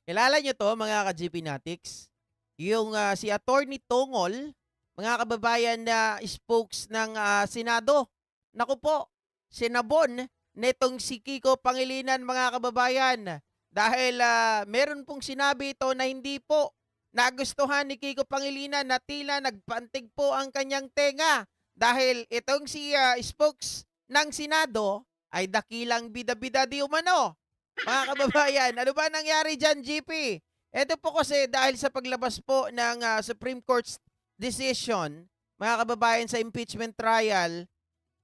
Kilala niyo 'to mga ka-GP Natics? Yung, si Attorney Tongol, mga kababayan na spokes ng, Senado. Naku po, sinabon nitong si Kiko Pangilinan mga kababayan. Dahil, meron pong sinabi ito na hindi po nagustuhan ni Kiko Pangilinan na tila nagpantig po ang kanyang tenga. Dahil itong si, spokes ng Senado ay dakilang bida-bida di umano. Mga kababayan, ano ba nangyari diyan, GP? Eto po kasi dahil sa paglabas po ng Supreme Court's decision, mga kababayan, sa impeachment trial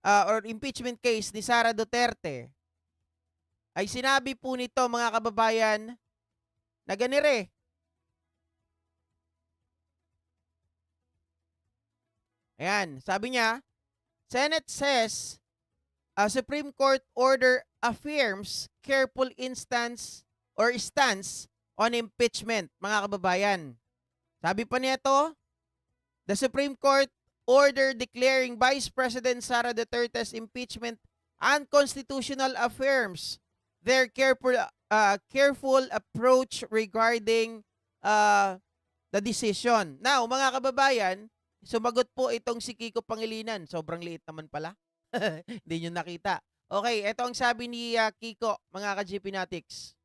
or impeachment case ni Sara Duterte, ay sinabi po nito mga kababayan na ganire. Ayan, sabi niya, Senate says Supreme Court order affirms careful instance or stance on impeachment, mga kababayan. Sabi pa nito, the Supreme Court order declaring Vice President Sara Duterte's impeachment unconstitutional affirms their careful approach regarding uh, the decision. Now, mga kababayan, sumagot po itong si Kiko Pangilinan. Sobrang liit naman pala. Hindi nyo nakita. Okay, ito ang sabi ni Kiko, mga ka-GP Natics.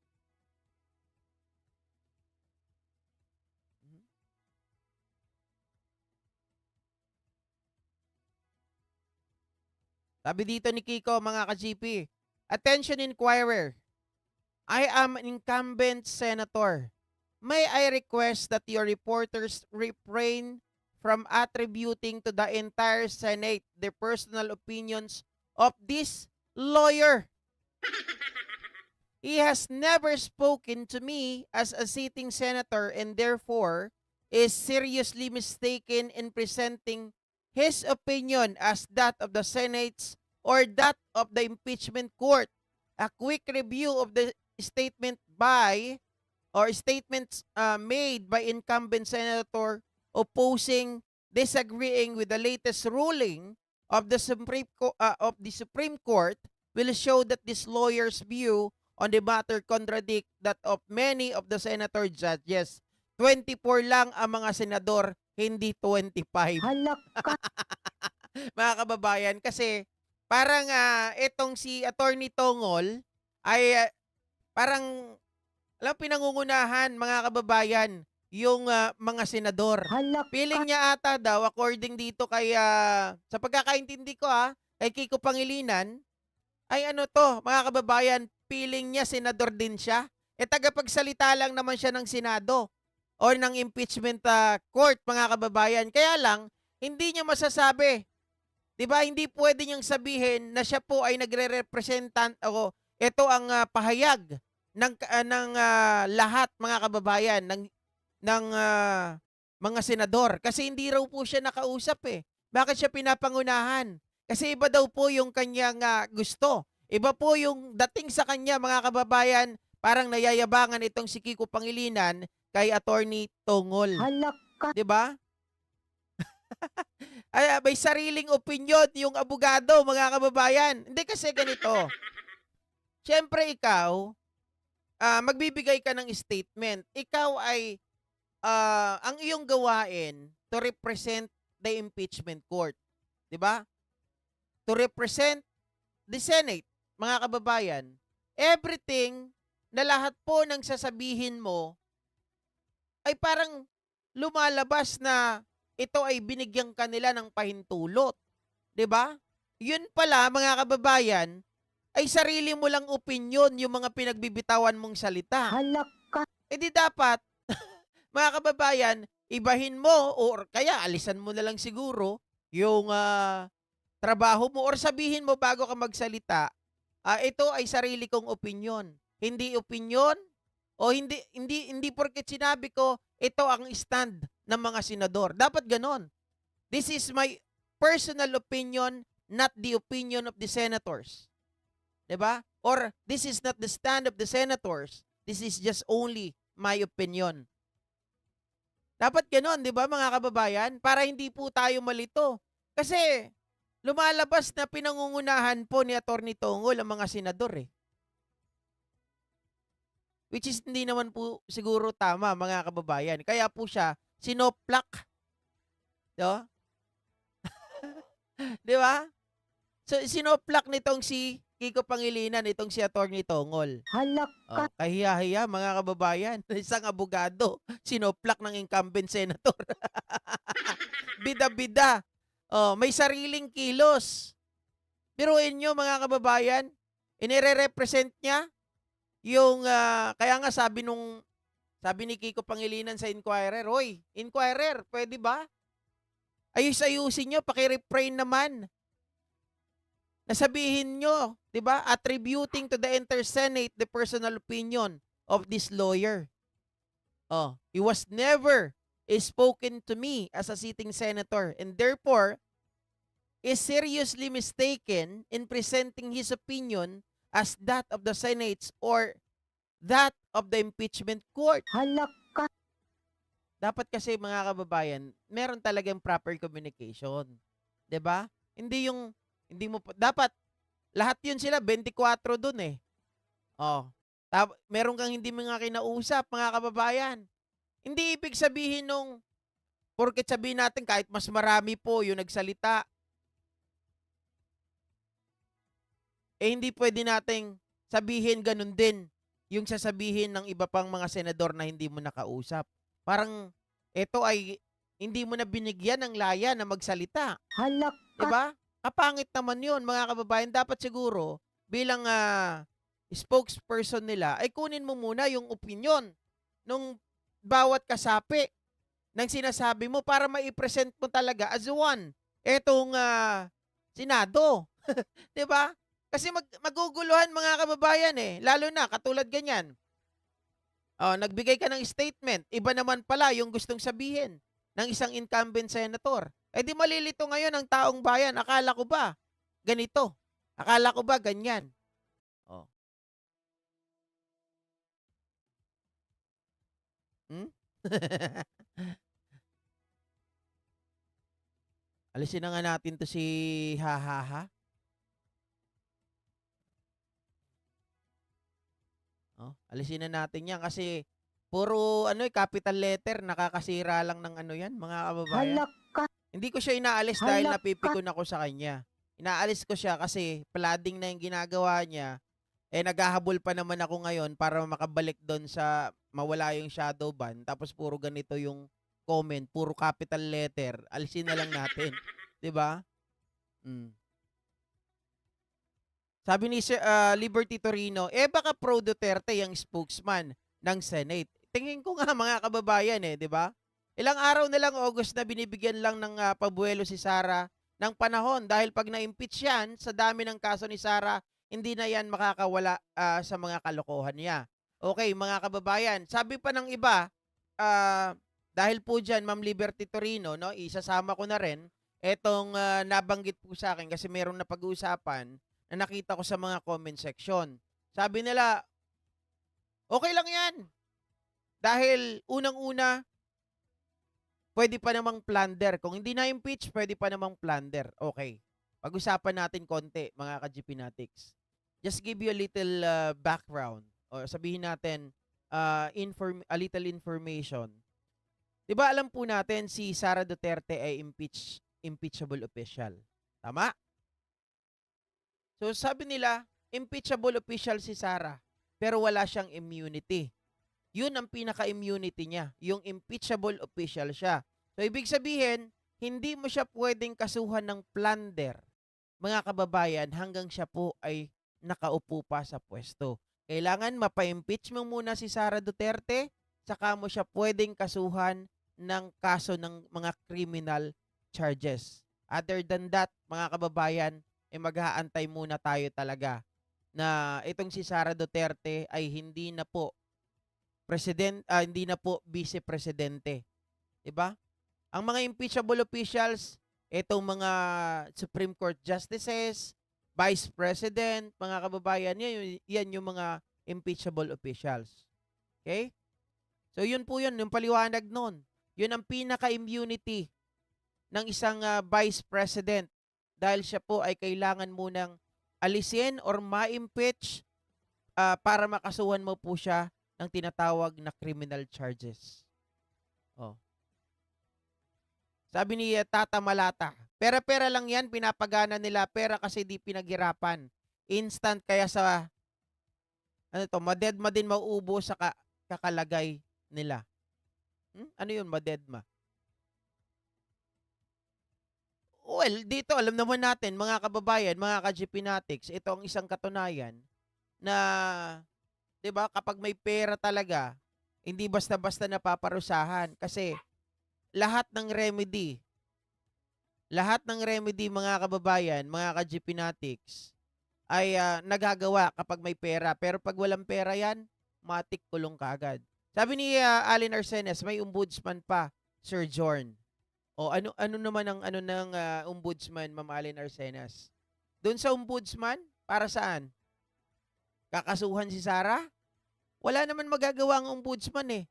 Sabi dito ni Kiko, mga ka-GP, attention inquirer, I am an incumbent senator. May I request that your reporters refrain from attributing to the entire Senate the personal opinions of this lawyer. He has never spoken to me as a sitting senator and therefore is seriously mistaken in presenting his opinion as that of the Senate's or that of the impeachment court. A quick review of the statement by or statements made by incumbent senator opposing, disagreeing with the latest ruling of the Supreme Court will show that this lawyer's view on the matter contradict that of many of the senator judges. 24 lang ang mga senador, hindi 25. Halak ka. Mga kababayan, kasi parang itong si Attorney Tongol ay parang pinangungunahan mga kababayan yung mga senador. Halak ka. Feeling niya ata daw according dito kay sa pagkakaintindi ko kay Kiko Pangilinan ay ano to mga kababayan, feeling niya senador din siya. Tagapagsalita lang naman siya ng Senado o ng impeachment court mga kababayan. Kaya lang hindi niya masasabi. 'Di ba? Hindi pwede niyang sabihin na siya po ay nagre-representant o ito ang pahayag ng lahat mga kababayan ng mga senador kasi hindi raw po siya nakausap eh. Bakit siya pinapangunahan? Kasi iba daw po yung kanyang gusto. Iba po yung dating sa kanya mga kababayan, parang nayayabangan itong si Kiko Pangilinan kay Attorney Tongol. Halak ka. 'Di ba? Ay, may sariling opinyon yung abogado mga kababayan. Hindi kasi ganito. Siyempre ikaw, magbibigay ka ng statement. Ikaw ay ang iyong gawain to represent the impeachment court. 'Di ba? To represent the Senate, mga kababayan. Everything na lahat po ng sasabihin mo ay parang lumalabas na ito ay binigyan kanila ng pahintulot. 'Di ba? Yun pala, mga kababayan, ay sarili mo lang opinyon yung mga pinagbibitawan mong salita. Halak ka. Di dapat, mga kababayan, ibahin mo or kaya alisan mo na lang siguro yung trabaho mo or sabihin mo bago ka magsalita, ito ay sarili kong opinyon. Hindi opinyon o hindi porket sinabi ko ito ang stand ng mga senador. Dapat ganon. This is my personal opinion, not the opinion of the senators. 'Di ba? Or this is not the stand of the senators. This is just only my opinion. Dapat ganon, 'di ba mga kababayan? Para hindi po tayo malito. Kasi lumalabas na pinangungunahan po ni Attorney Tongol ang mga senador eh. Which is hindi naman po siguro tama, mga kababayan. Kaya po siya sinoplak, 'no? 'Di ba? So sinoplak nitong si Kiko Pangilinan, itong si Attorney Tongol. Halak ka. Oh, kahiya-hiya mga kababayan. Isang abogado, sinoplak ng incumbent senator. Bida-bida. Oh, may sariling kilos. Biruin nyo mga kababayan, inire-represent niya yung, kaya nga sabi ni Kiko Pangilinan sa Inquirer, "Hoy, Inquirer, pwede ba? Ayus-ayusin nyo, paki-refrain naman. Nasabihin nyo, 'di ba, attributing to the entire Senate the personal opinion of this lawyer. Oh, he was never spoken to me as a sitting senator and therefore is seriously mistaken in presenting his opinion as that of the Senate's or that of the impeachment court." Halak ka. Dapat kasi mga kababayan, meron talagang proper communication. 'Di ba? Hindi mo dapat lahat 'yun sila 24 dun eh. Oh. Meron kang hindi mga kinausap mga kababayan. Hindi ibig sabihin nung porket sabihin natin kahit mas marami po yung nagsalita, hindi pwede nating sabihin ganun din yung sasabihin ng iba pang mga senador na hindi mo nakausap. Parang ito ay hindi mo na binigyan ng laya na magsalita. Halak 'Di ka. ba? Kapangit naman 'yun, mga kababayan. Dapat siguro bilang spokesperson nila ay kunin mo muna yung opinion nung bawat kasapi ng sinasabi mo para mai-present mo talaga as one etong Senado. 'Di ba? Kasi maguguluhan mga kababayan eh, lalo na katulad ganyan. Oh, nagbigay ka ng statement, iba naman pala yung gustong sabihin ng isang incumbent senator. Eh di malilito ngayon ang taong bayan. Akala ko ba ganito? Akala ko ba ganyan? Oh. Hmm? Alisin na nga natin to si Hahaha. Oh, alisin na natin 'yan kasi puro ano capital letter, nakakasira lang ng ano 'yan, mga kababayan. Halak ka. Hindi ko siya inaalis dahil Halak ka. napipikon ako sa kanya. Inaalis ko siya kasi flooding na yung ginagawa niya. Eh naghahabol pa naman ako ngayon para makabalik doon sa mawala yung shadow ban. Tapos puro ganito yung comment, puro capital letter. Alisin na lang natin. 'Di ba? Mm. Sabi ni Liberty Torino, baka pro Duterte yung spokesman ng Senate. Tingin ko nga mga kababayan 'di ba? Ilang araw na lang August na binibigyan lang ng pabuelo si Sara ng panahon dahil pag na-impeach yan, sa dami ng kaso ni Sara, hindi na yan makakawala sa mga kalokohan niya. Okay, mga kababayan, sabi pa ng iba, dahil po dyan, Ma'am Liberty Torino, no, isasama ko na rin, etong nabanggit po sa akin kasi merong napag-uusapan na nakita ko sa mga comment section. Sabi nila, okay lang yan. Dahil unang-una, pwede pa namang plunder. Kung hindi na-impeach, pwede pa namang plunder. Okay. Pag-usapan natin konti, mga ka-GP Natics. Just give you a little background. O sabihin natin, a little information. Diba alam po natin si Sara Duterte ay impeachable official. Tama? So sabi nila, impeachable official si Sara, pero wala siyang immunity. Yun ang pinaka-immunity niya, yung impeachable official siya. So ibig sabihin, hindi mo siya pwedeng kasuhan ng plunder, mga kababayan, hanggang siya po ay nakaupo pa sa pwesto. Kailangan mapa-impeach mo muna si Sara Duterte, saka mo siya pwedeng kasuhan ng kaso ng mga criminal charges. Other than that, mga kababayan, mag-aantay muna tayo talaga na itong si Sara Duterte ay hindi na po hindi na po vice-presidente. 'Di ba? Ang mga impeachable officials, itong mga Supreme Court justices, Vice President, mga kababayan, yan yung mga impeachable officials. Okay? So yun po yun, yung paliwanag nun. Yun ang pinaka-immunity ng isang Vice President dahil siya po ay kailangan munang alisin or ma-impeach para makasuhan mo po siya ng tinatawag na criminal charges. Oh. Sabi ni Tata Malata, pera-pera lang yan, pinapagana nila, pera kasi di pinaghirapan. Instant kaya sa, madedma din mauubo sa kakalagay nila. Ano yun, madedma? Well, dito alam naman natin, mga kababayan, mga ka-GPnatics, ito ang isang katunayan na, 'di ba, kapag may pera talaga, hindi basta-basta napaparusahan kasi lahat ng remedy, mga kababayan, mga ka-GPnatics, ay nagagawa kapag may pera. Pero pag walang pera yan, matik kulong kaagad. Sabi ni Allen Arsenes, may ombudsman pa, Sir Jorn. O ano naman ang ng ombudsman, Ma'am Allen Arsenas? Doon sa ombudsman, para saan? Kakasuhan si Sarah? Wala naman magagawa ang ombudsman eh.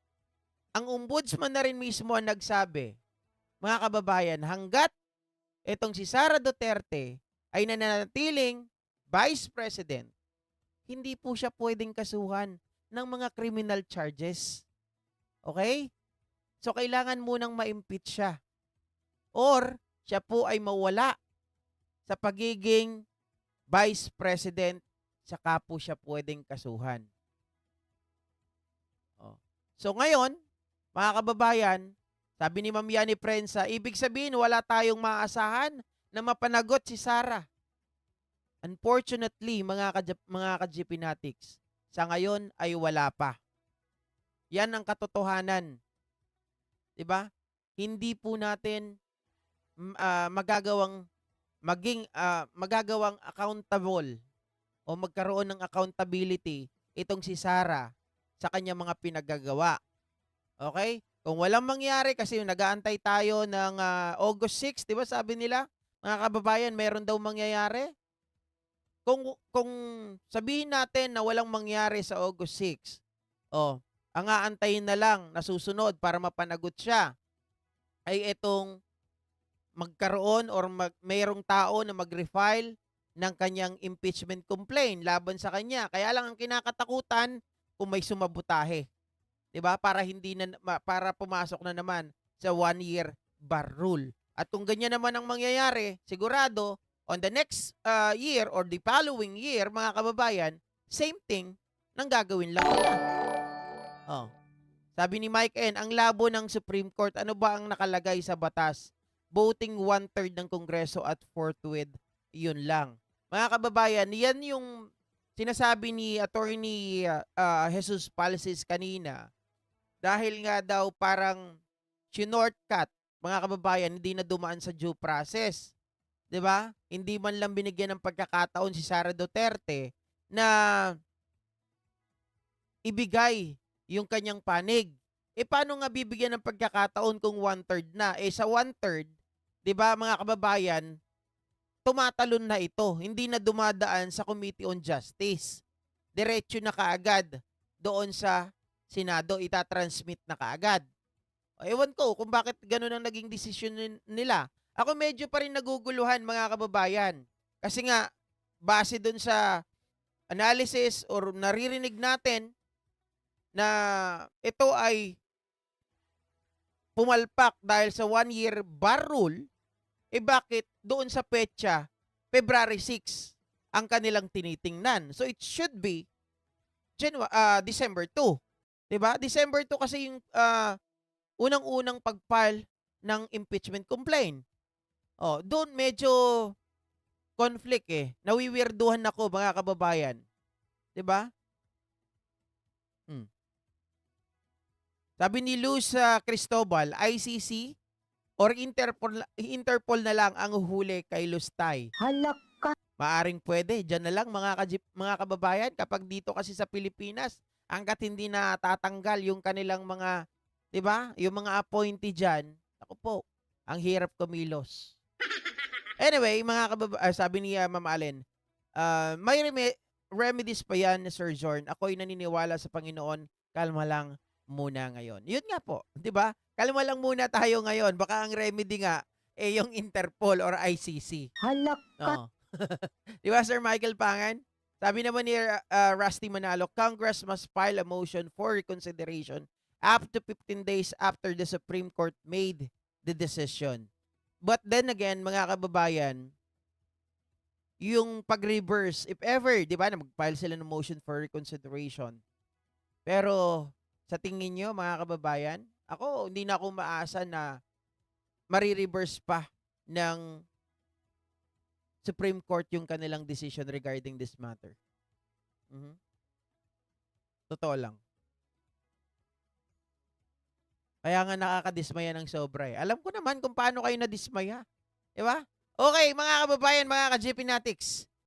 Ang ombudsman na rin mismo ang nagsabi, mga kababayan, hanggat itong si Sara Duterte ay nananatiling Vice President, hindi po siya pwedeng kasuhan ng mga criminal charges. Okay? So, kailangan munang ma-impeach siya. Or, siya po ay mawala sa pagiging Vice President, saka po siya pwedeng kasuhan. Oh. So, ngayon, mga kababayan, sabi ni Ma'am Yani Prensa, ibig sabihin wala tayong maaasahan na mapanagot si Sara. Unfortunately, mga ka-GPnatics, sa ngayon ay wala pa. Yan ang katotohanan. 'Di ba? Hindi po natin magagawang accountable o magkaroon ng accountability itong si Sara sa kanyang mga pinagagawa. Okay? Kung walang mangyari kasi nag-aantay tayo ng August 6, 'di ba? Sabi nila, mga kababayan, meron daw mangyayari. Kung sabihin natin na walang mangyari sa August 6, ang aantayin na lang na susunod para mapanagot siya ay itong magkaroon or mayroong tao na mag-refile ng kanyang impeachment complaint laban sa kanya. Kaya lang ang kinakatakutan kung may sumabutahe. 'Di ba? Para pumasok na naman sa 1-year bar rule. At kung ganyan naman ang mangyayari, sigurado on the next year or the following year, mga kababayan, same thing nang gagawin lang nila. Oh. Sabi ni Mike N, ang labo ng Supreme Court, ano ba ang nakalagay sa batas? Voting 1/3 ng Kongreso at forthwith, yun lang. Mga kababayan, yan yung sinasabi ni Attorney Jesus Palsis kanina. Dahil nga daw parang shortcut, mga kababayan, hindi na dumaan sa due process. 'Di ba? Hindi man lang binigyan ng pagkakataon si Sara Duterte na ibigay yung kanyang panig. Paano nga bibigyan ng pagkakataon kung 1/3 na? Sa 1/3, 'di ba, mga kababayan, tumatalon na ito. Hindi na dumadaan sa Committee on Justice. Diretso na kaagad doon sa Senado, itatransmit na kaagad. Ewan ko kung bakit ganun ang naging desisyon nila. Ako medyo pa rin naguguluhan, mga kababayan. Kasi nga, base doon sa analysis or naririnig natin na ito ay pumalpak dahil sa 1-year bar rule, bakit doon sa petsa, February 6, ang kanilang tinitingnan? So it should be December 2. Diba? December 2 kasi yung unang-unang pag-file ng impeachment complaint. Doon medyo conflict Nawiwirduhan ako, mga kababayan. 'Di ba? Sabi ni Luz Cristobal, ICC or Interpol na lang ang uhuli kay Lustay. Halak ka. Maaring pwede. Diyan na lang, mga kababayan, kapag dito kasi sa Pilipinas, hanggat hindi na tatanggal yung kanilang mga, 'di ba? Yung mga appointee diyan, ako po, ang hirap kumilos. Anyway, mga kababayan, sabi ni Ma'am Allen, may remedies pa yan, Sir Jorn. Ako'y naniniwala sa Panginoon, kalma lang muna ngayon. Yun nga po, 'di ba? Kalma lang muna tayo ngayon. Baka ang remedy nga yung Interpol or ICC. Halak ka. No. 'Di ba, Sir Michael Pangan? Sabi naman ni Rusty Manalo, Congress must file a motion for reconsideration up to 15 days after the Supreme Court made the decision. But then again, mga kababayan, yung pag-reverse, if ever, di ba, na mag-file sila ng motion for reconsideration. Pero sa tingin nyo, mga kababayan, ako, hindi na ako maasa na marireverse pa ng Supreme Court yung kanilang decision regarding this matter. Mhm. Totoo lang. Kaya nga nakakadismaya ng sobra eh. Alam ko naman kung paano kayo nadismaya. Di ba? Okay, mga kababayan, mga ka-GP Natics.